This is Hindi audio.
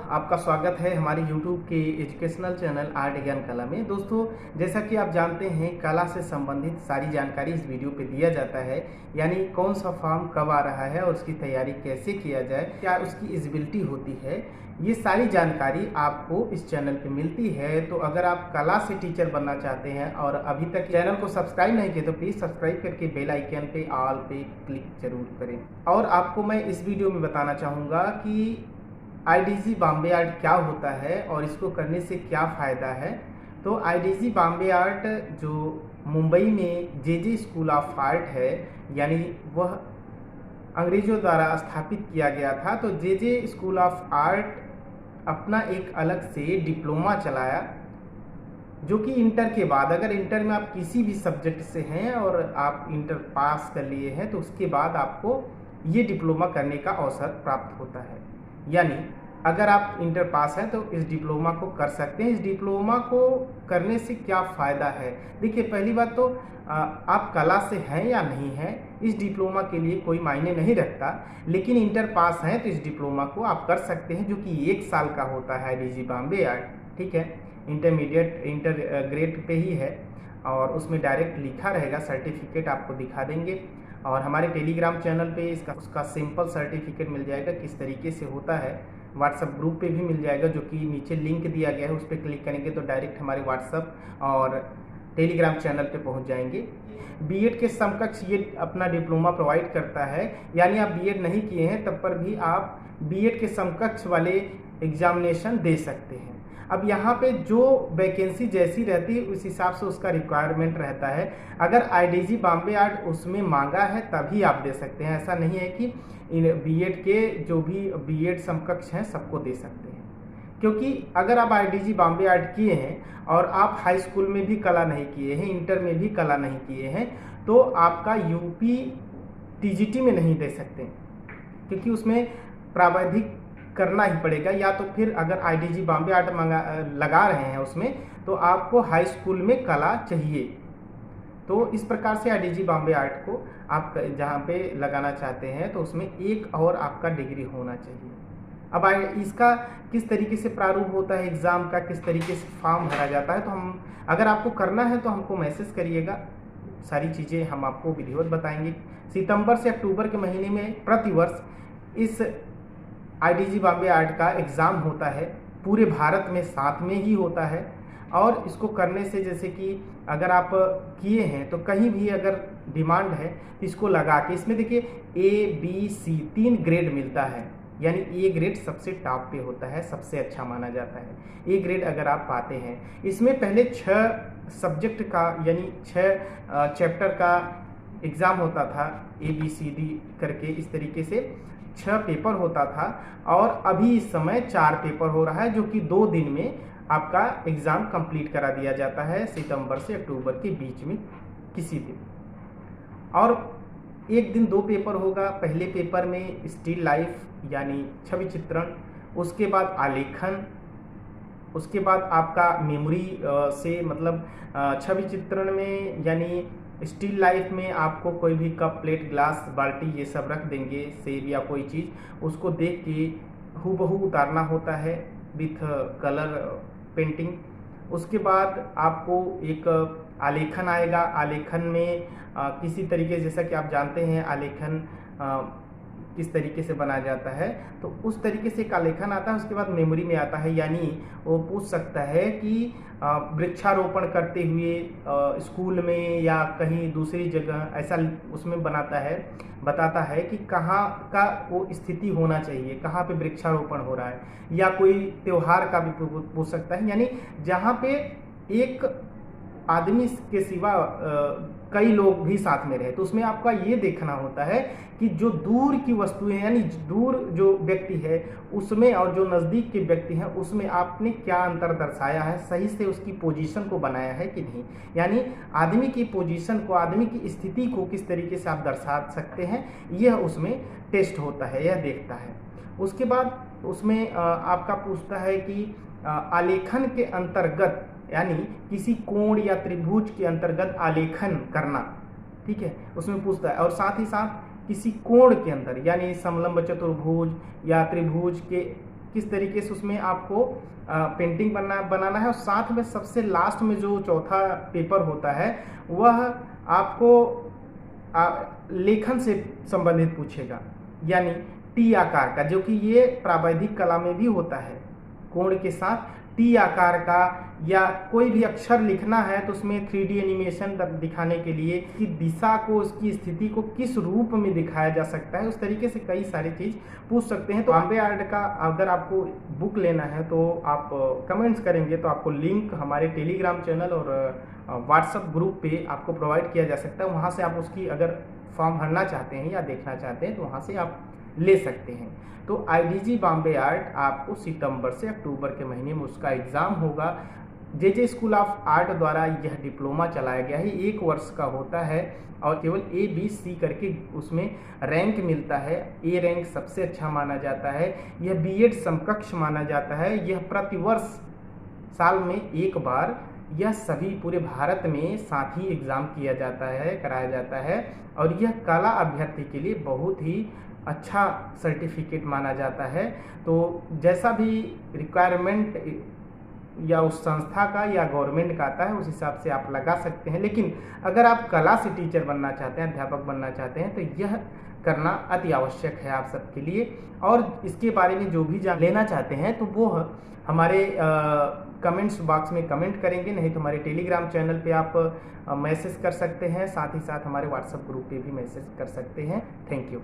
आपका स्वागत है हमारे YouTube के एजुकेशनल चैनल आर्ट ज्ञान कला में। दोस्तों, जैसा कि आप जानते हैं, कला से संबंधित सारी जानकारी इस वीडियो पे दिया जाता है। यानी कौन सा फॉर्म कब आ रहा है और उसकी तैयारी कैसे किया जाए, क्या उसकी एलिजिबिलिटी होती है, ये सारी जानकारी आपको इस चैनल पे मिलती है। तो अगर आप कला से टीचर बनना चाहते हैं और अभी तक चैनल को सब्सक्राइब नहीं किए तो प्लीज़ सब्सक्राइब करके बेल आइकन पे ऑल पे क्लिक जरूर करें। और आपको मैं इस वीडियो में बताना चाहूँगा कि आईडीजी बॉम्बे आर्ट क्या होता है और इसको करने से क्या फ़ायदा है। तो आईडीजी बॉम्बे आर्ट जो मुंबई में जेजे स्कूल ऑफ आर्ट है, यानी वह अंग्रेज़ों द्वारा स्थापित किया गया था। तो जेजे स्कूल ऑफ आर्ट अपना एक अलग से डिप्लोमा चलाया, जो कि इंटर के बाद, अगर इंटर में आप किसी भी सब्जेक्ट से हैं और आप इंटर पास कर लिए हैं तो उसके बाद आपको ये डिप्लोमा करने का अवसर प्राप्त होता है। यानी अगर आप इंटर पास हैं तो इस डिप्लोमा को कर सकते हैं। इस डिप्लोमा को करने से क्या फ़ायदा है? देखिए, पहली बात तो आप कला से हैं या नहीं हैं, इस डिप्लोमा के लिए कोई मायने नहीं रखता। लेकिन इंटर पास हैं तो इस डिप्लोमा को आप कर सकते हैं, जो कि 1 साल का होता है आईडीजी बॉम्बे आर्ट। ठीक है, इंटर ग्रेड पे ही है और उसमें डायरेक्ट लिखा रहेगा, सर्टिफिकेट आपको दिखा देंगे। और हमारे टेलीग्राम चैनल पे उसका सिंपल सर्टिफिकेट मिल जाएगा, किस तरीके से होता है। व्हाट्सएप ग्रुप पे भी मिल जाएगा, जो कि नीचे लिंक दिया गया है, उस पर क्लिक करेंगे तो डायरेक्ट हमारे व्हाट्सएप और टेलीग्राम चैनल पे पहुंच जाएंगे। बीएड के समकक्ष ये अपना डिप्लोमा प्रोवाइड करता है। यानी आप बीएड नहीं किए हैं तब पर भी आप बीएड के समकक्ष वाले एग्जामिनेशन दे सकते हैं। अब यहाँ पे जो वैकेंसी जैसी रहती है उस हिसाब से उसका रिक्वायरमेंट रहता है। अगर आईडीजी बॉम्बे आर्ट उसमें मांगा है तभी आप दे सकते हैं। ऐसा नहीं है कि बीएड के जो भी बीएड समकक्ष हैं सबको दे सकते हैं। क्योंकि अगर आप आईडीजी बॉम्बे आर्ट किए हैं और आप हाई स्कूल में भी कला नहीं किए हैं, इंटर में भी कला नहीं किए हैं, तो आपका यूपी टीजीटी में नहीं दे सकते, क्योंकि उसमें प्रावधानिक करना ही पड़ेगा। या तो फिर अगर आईडीजी बॉम्बे आर्ट लगा रहे हैं उसमें, तो आपको हाई स्कूल में कला चाहिए। तो इस प्रकार से आईडीजी बॉम्बे आर्ट को आप जहाँ पे लगाना चाहते हैं तो उसमें एक और आपका डिग्री होना चाहिए। अब इसका किस तरीके से प्रारूप होता है एग्ज़ाम का, किस तरीके से फॉर्म भरा जाता है, तो हम अगर आपको करना है तो हमको मैसेज करिएगा, सारी चीज़ें हम आपको विधिवत बताएंगे। सितंबर से अक्टूबर के महीने में प्रतिवर्ष इस आईडीजी बॉम्बे आर्ट का एग्ज़ाम होता है, पूरे भारत में साथ में ही होता है। और इसको करने से, जैसे कि अगर आप किए हैं तो कहीं भी अगर डिमांड है तो इसको लगा के, इसमें देखिए ABC 3 ग्रेड मिलता है। यानी ए ग्रेड सबसे टॉप पे होता है, सबसे अच्छा माना जाता है। ए ग्रेड अगर आप पाते हैं, इसमें पहले 6 सब्जेक्ट का यानी 6 चैप्टर का एग्ज़ाम होता था, ABCD करके इस तरीके से 6 पेपर होता था। और अभी इस समय 4 पेपर हो रहा है, जो कि 2 दिन में आपका एग्ज़ाम कंप्लीट करा दिया जाता है, सितंबर से अक्टूबर के बीच में किसी दिन। और एक दिन 2 पेपर होगा। पहले पेपर में स्टिल लाइफ यानी छवि चित्रण, उसके बाद आलेखन, उसके बाद आपका मेमोरी से, मतलब छवि चित्रण में यानी स्टिल लाइफ में आपको कोई भी कप, प्लेट, ग्लास, बाल्टी ये सब रख देंगे, सेब या कोई चीज़, उसको देख के हूबहू उतारना होता है विथ कलर पेंटिंग। उसके बाद आपको एक आलेखन आएगा। आलेखन में किसी तरीके, जैसा कि आप जानते हैं आलेखन किस तरीके से बनाया जाता है, तो उस तरीके से एक आलेखन आता है। उसके बाद मेमोरी में आता है, यानी वो पूछ सकता है कि वृक्षारोपण करते हुए स्कूल में या कहीं दूसरी जगह, ऐसा उसमें बताता है कि कहाँ का वो स्थिति होना चाहिए, कहाँ पे वृक्षारोपण हो रहा है। या कोई त्योहार का भी पूछ सकता है, यानी जहाँ पे एक आदमी के सिवा कई लोग भी साथ में रहे, तो उसमें आपका ये देखना होता है कि जो दूर की वस्तुएं, यानी दूर जो व्यक्ति है उसमें और जो नज़दीक के व्यक्ति हैं उसमें आपने क्या अंतर दर्शाया है, सही से उसकी पोजीशन को बनाया है कि नहीं। यानी आदमी की पोजीशन को, आदमी की स्थिति को किस तरीके से आप दर्शा सकते हैं, यह उसमें टेस्ट होता है, यह देखता है। उसके बाद उसमें आपका पूछता है कि आलेखन के अंतर्गत, यानी किसी कोण या त्रिभुज के अंतर्गत आलेखन करना, ठीक है, उसमें पूछता है। और साथ ही साथ किसी कोण के अंदर, यानी समलंब चतुर्भुज या त्रिभुज किस तरीके से उसमें आपको पेंटिंग बनाना है। और साथ में सबसे लास्ट में जो चौथा पेपर होता है वह आपको लेखन से संबंधित पूछेगा, यानी टी आकार का, जो कि ये प्रावैधिक कला में भी होता है। कोण के साथ टी आकार का या कोई भी अक्षर लिखना है तो उसमें 3D एनिमेशन दिखाने के लिए कि दिशा को, उसकी स्थिति को किस रूप में दिखाया जा सकता है, उस तरीके से कई सारी चीज़ पूछ सकते हैं। तो बॉम्बे आर्ट का अगर आपको बुक लेना है तो आप कमेंट्स करेंगे तो आपको लिंक हमारे टेलीग्राम चैनल और व्हाट्सएप ग्रुप पे आपको प्रोवाइड किया जा सकता है। वहाँ से आप उसकी अगर फॉर्म भरना चाहते हैं या देखना चाहते हैं तो वहाँ से आप ले सकते हैं। तो IDG बॉम्बे आर्ट आपको सितंबर से अक्टूबर के महीने में उसका एग्ज़ाम होगा। JJ स्कूल ऑफ आर्ट द्वारा यह डिप्लोमा चलाया गया है, 1 वर्ष का होता है और केवल A, B, C करके उसमें रैंक मिलता है। A रैंक सबसे अच्छा माना जाता है। यह B.Ed समकक्ष माना जाता है। यह प्रतिवर्ष साल में 1 बार यह सभी पूरे भारत में साथ ही एग्ज़ाम किया जाता है, कराया जाता है। और यह कला अभ्यर्थी के लिए बहुत ही अच्छा सर्टिफिकेट माना जाता है। तो जैसा भी रिक्वायरमेंट या उस संस्था का या गवर्नमेंट का आता है उस हिसाब से आप लगा सकते हैं। लेकिन अगर आप कला से टीचर बनना चाहते हैं, अध्यापक बनना चाहते हैं, तो यह करना अति आवश्यक है आप सबके लिए। और इसके बारे में जो भी जान लेना चाहते हैं तो वो हमारे कमेंट्स बॉक्स में कमेंट करेंगे, नहीं तो हमारे टेलीग्राम चैनल पे आप मैसेज कर सकते हैं। साथ ही साथ हमारे व्हाट्सएप ग्रुप पे भी मैसेज कर सकते हैं। Thank you.